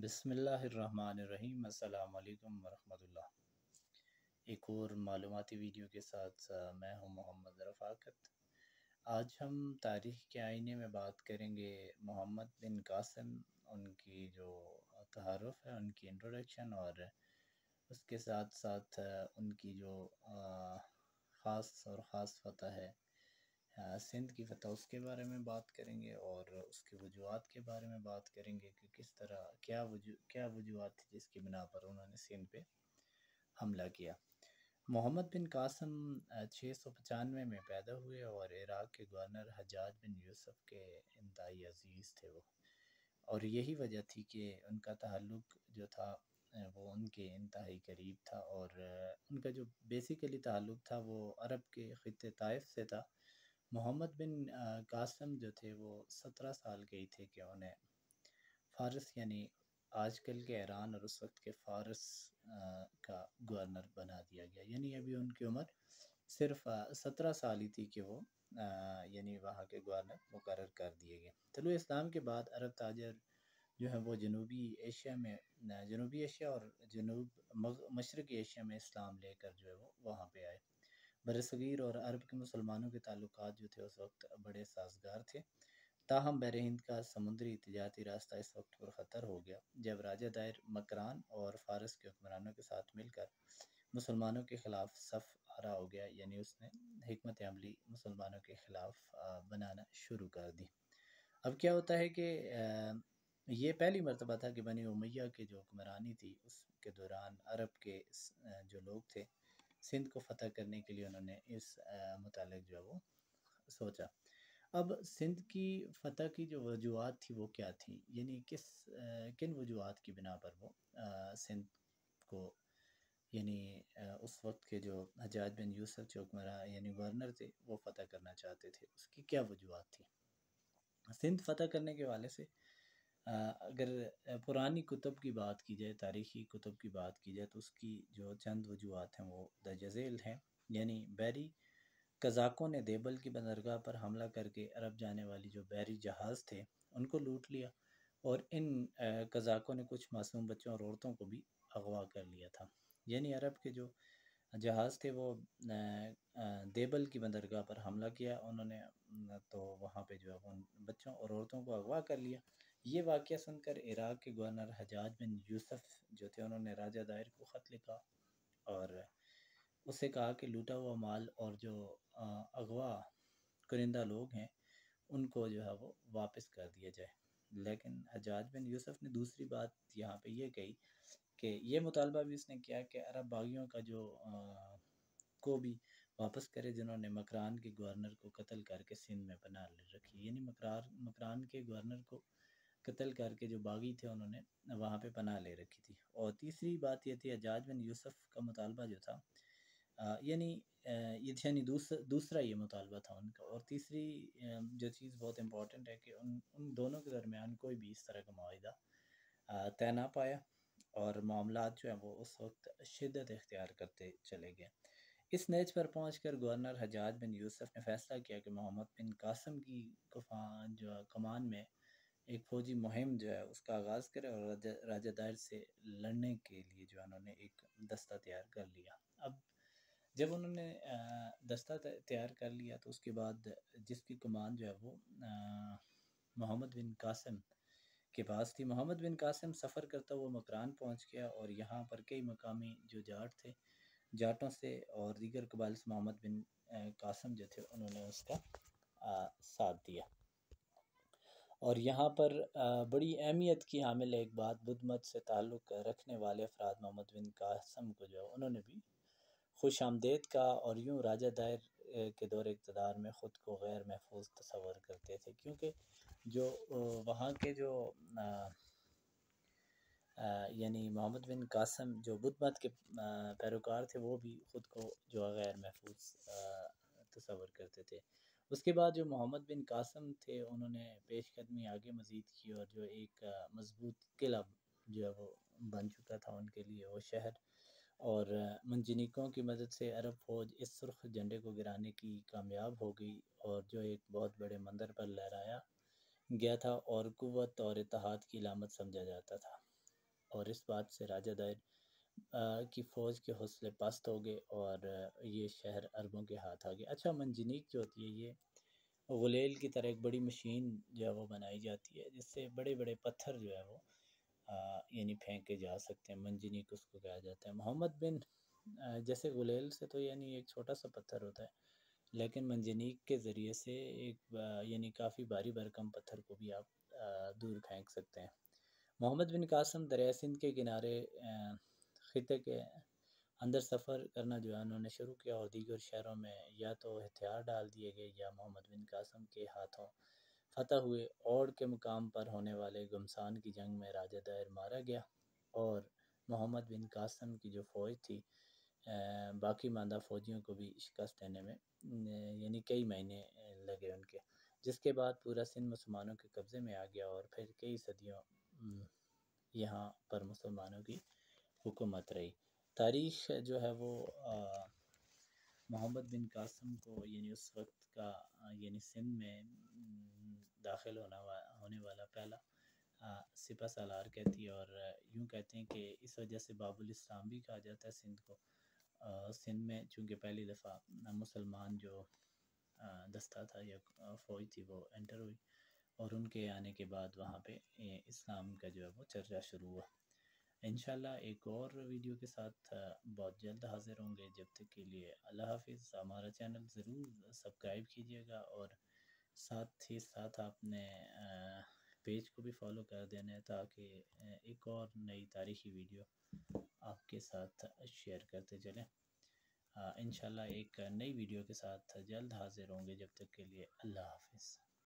بسم اللہ الرحمن الرحیم۔ السلام علیکم ورحمۃ اللہ۔ ایک اور معلوماتی ویڈیو کے ساتھ میں ہوں محمد رفاقت۔ آج ہم تاریخ کے آئینے میں بات کریں گے محمد بن قاسم، ان کی جو تعارف ہے، ان کی انٹروڈکشن، اور اس کے ساتھ ساتھ ان کی جو خاص فتح ہے سندھ کی فتح، اس کے بارے میں بات کریں گے، اور اس کے وجوہات کے بارے میں بات کریں گے کہ کس طرح کیا وجوہات تھی جس کی بنا پر انہوں نے سندھ پہ حملہ کیا۔ محمد بن قاسم 695 میں پیدا ہوئے اور عراق کے گورنر حجاج بن یوسف کے انتہائی عزیز تھے وہ، اور یہی وجہ تھی کہ ان کا تعلق جو تھا وہ ان کے انتہائی قریب تھا، اور ان کا جو بیسیکلی تعلق تھا وہ عرب کے خطے طائف سے تھا۔ محمد بن قاسم جو تھے وہ 17 سال کے ہی تھے کہ انہیں فارس، یعنی آج کل کے ایران اور اس وقت کے فارس کا گورنر بنا دیا گیا، یعنی ابھی ان کی عمر صرف 17 سال ہی تھی کہ وہ یعنی وہاں کے گورنر مقرر کر دیے گئے۔ طلوع اسلام کے بعد عرب تاجر جو ہیں وہ جنوبی ایشیا اور مشرقی ایشیا میں اسلام لے کر جو ہے وہ وہاں پہ آئے۔ برصغیر اور عرب کے مسلمانوں کے تعلقات جو تھے اس وقت بڑے سازگار تھے، تاہم بحر ہند کا سمندری تجارتی راستہ اس وقت پر خطر ہو گیا جب راجہ دائر مکران اور فارس کے حکمرانوں کے ساتھ مل کر مسلمانوں کے خلاف صف آرا ہو گیا، یعنی اس نے حکمت عملی مسلمانوں کے خلاف بنانا شروع کر دی۔ اب کیا ہوتا ہے کہ یہ پہلی مرتبہ تھا کہ بنی امیہ کے جو حکمرانی تھی اس کے دوران عرب کے جو لوگ تھے سندھ کو فتح کرنے کے لیے انہوں نے اس متعلق جو ہے وہ سوچا۔ اب سندھ کی فتح کی جو وجوہات تھی وہ کیا تھی، یعنی کن وجوہات کی بنا پر وہ سندھ کو، یعنی اس وقت کے جو حجاج بن یوسف جو حکمراں یعنی گورنر تھے وہ فتح کرنا چاہتے تھے، اس کی کیا وجوہات تھی۔ سندھ فتح کرنے کے حوالے سے اگر پرانی کتب کی بات کی جائے، تاریخی کتب کی بات کی جائے، تو اس کی جو چند وجوہات ہیں وہ درج ذیل ہیں۔ یعنی بحری قزاقوں نے دیبل کی بندرگاہ پر حملہ کر کے عرب جانے والی جو بحری جہاز تھے ان کو لوٹ لیا، اور ان قزاقوں نے کچھ معصوم بچوں اور عورتوں کو بھی اغوا کر لیا تھا۔ یعنی عرب کے جو جہاز تھے وہ دیبل کی بندرگاہ پر حملہ کیا انہوں نے، تو وہاں پہ جو ہے ان بچوں اور عورتوں کو اغوا کر لیا۔ یہ واقعہ سن کر عراق کے گورنر حجاج بن یوسف جو تھے انہوں نے راجہ دائر کو خط لکھا اور اسے کہا کہ لوٹا ہوا مال اور جو اغوا کنندہ لوگ ہیں ان کو جو ہے وہ واپس کر دیا جائے۔ لیکن حجاج بن یوسف نے دوسری بات یہاں پہ یہ کہی کہ یہ مطالبہ بھی اس نے کیا کہ عرب باغیوں کا جو کو بھی واپس کرے جنہوں نے مکران کے گورنر کو قتل کر کے سندھ میں پناہ رکھی، یعنی مکران کے گورنر کو قتل کر کے جو باغی تھے انہوں نے وہاں پہ پناہ لے رکھی تھی۔ اور تیسری بات یہ تھی حجاج بن یوسف کا مطالبہ جو تھا، یعنی دوسرا یہ مطالبہ تھا ان کا، اور تیسری جو چیز بہت امپورٹنٹ ہے کہ ان دونوں کے درمیان کوئی بھی اس طرح کا معاہدہ طے نہ پایا، اور معاملات جو ہیں وہ اس وقت شدت اختیار کرتے چلے گئے۔ اس نیچ پر پہنچ کر گورنر حجاج بن یوسف نے فیصلہ کیا کہ محمد بن قاسم کی کمان میں ایک فوجی مہم جو ہے اس کا آغاز کرے، اور راجہ دائر سے لڑنے کے لیے جو انہوں نے ایک دستہ تیار کر لیا۔ اب جب انہوں نے دستہ تیار کر لیا تو اس کے بعد جس کی کمان جو ہے وہ محمد بن قاسم کے پاس تھی، محمد بن قاسم سفر کرتا ہوا مکران پہنچ گیا، اور یہاں پر کئی مقامی جو جاٹ تھے، جاٹوں سے اور دیگر قبائل سے محمد بن قاسم جو تھے انہوں نے اس کا ساتھ دیا۔ اور یہاں پر بڑی اہمیت کی حامل ایک بات، بدھ مت سے تعلق رکھنے والے افراد محمد بن قاسم کو جو انہوں نے بھی خوش آمدید کا، اور یوں راجہ دائر کے دور اقتدار میں خود کو غیر محفوظ تصور کرتے تھے، کیونکہ جو وہاں کے جو یعنی محمد بن قاسم جو بدھ مت کے پیروکار تھے وہ بھی خود کو جو غیر محفوظ تصور کرتے تھے۔ اس کے بعد جو محمد بن قاسم تھے انہوں نے پیش قدمی آگے مزید کی، اور جو ایک مضبوط قلعہ جو ہے وہ بن چکا تھا ان کے لیے وہ شہر، اور منجنیقوں کی مدد سے عرب فوج اس سرخ جھنڈے کو گرانے کی کامیاب ہو گئی، اور جو ایک بہت بڑے مندر پر لہرایا گیا تھا اور قوت اور اتحاد کی علامت سمجھا جاتا تھا۔ اور اس بات سے راجہ دائر کی فوج کے حوصلے پست ہو گئے اور یہ شہر عربوں کے ہاتھ آ گیا۔ اچھا، منجنیق جو ہوتی ہے یہ غلیل کی طرح ایک بڑی مشین جو ہے وہ بنائی جاتی ہے، جس سے بڑے بڑے پتھر جو ہے وہ یعنی پھینکے جا سکتے ہیں۔ منجنیق اس کو کہا جاتا ہے۔ محمد بن جیسے غلیل سے تو یعنی ایک چھوٹا سا پتھر ہوتا ہے، لیکن منجنیق کے ذریعے سے ایک یعنی کافی بھاری بھرکم پتھر کو بھی آپ دور پھینک سکتے ہیں۔ محمد بن قاسم دریائے سندھ کے کنارے خطے کے اندر سفر کرنا جو ہے انہوں نے شروع کیا، اور دیگر شہروں میں یا تو ہتھیار ڈال دیے گئے یا محمد بن قاسم کے ہاتھوں فتح ہوئے۔ اوڑ کے مقام پر ہونے والے گھمسان کی جنگ میں راجہ دائر مارا گیا، اور محمد بن قاسم کی جو فوج تھی باقی ماندہ فوجیوں کو بھی شکست دینے میں یعنی کئی مہینے لگے ان کے، جس کے بعد پورا سندھ مسلمانوں کے قبضے میں آ گیا، اور پھر کئی صدیوں یہاں پر مسلمانوں کی حکومت رہی۔ تاریخ جو ہے وہ محمد بن قاسم کو یعنی اس وقت کا یعنی سندھ میں داخل ہونے والا پہلا سپہ سالار کہتی ہے، اور یوں کہتے ہیں کہ اس وجہ سے باب الاسلام بھی کہا جاتا ہے سندھ کو۔ سندھ میں چونکہ پہلی دفعہ مسلمان جو دستہ تھا یا فوج تھی وہ انٹر ہوئی، اور ان کے آنے کے بعد وہاں پہ اسلام کا جو ہے وہ چرچا شروع ہوا۔ انشاءاللہ ایک اور ویڈیو کے ساتھ بہت جلد حاضر ہوں گے، جب تک کے لیے اللہ حافظ۔ ہمارا چینل ضرور سبسکرائب کیجیے گا، اور ساتھ ہی ساتھ آپ نے پیج کو بھی فالو کر دینا ہے، تاکہ ایک اور نئی تاریخی ویڈیو آپ کے ساتھ شیئر کرتے چلیں۔ انشاءاللہ ایک نئی ویڈیو کے ساتھ جلد حاضر ہوں گے، جب تک کے لیے اللہ حافظ۔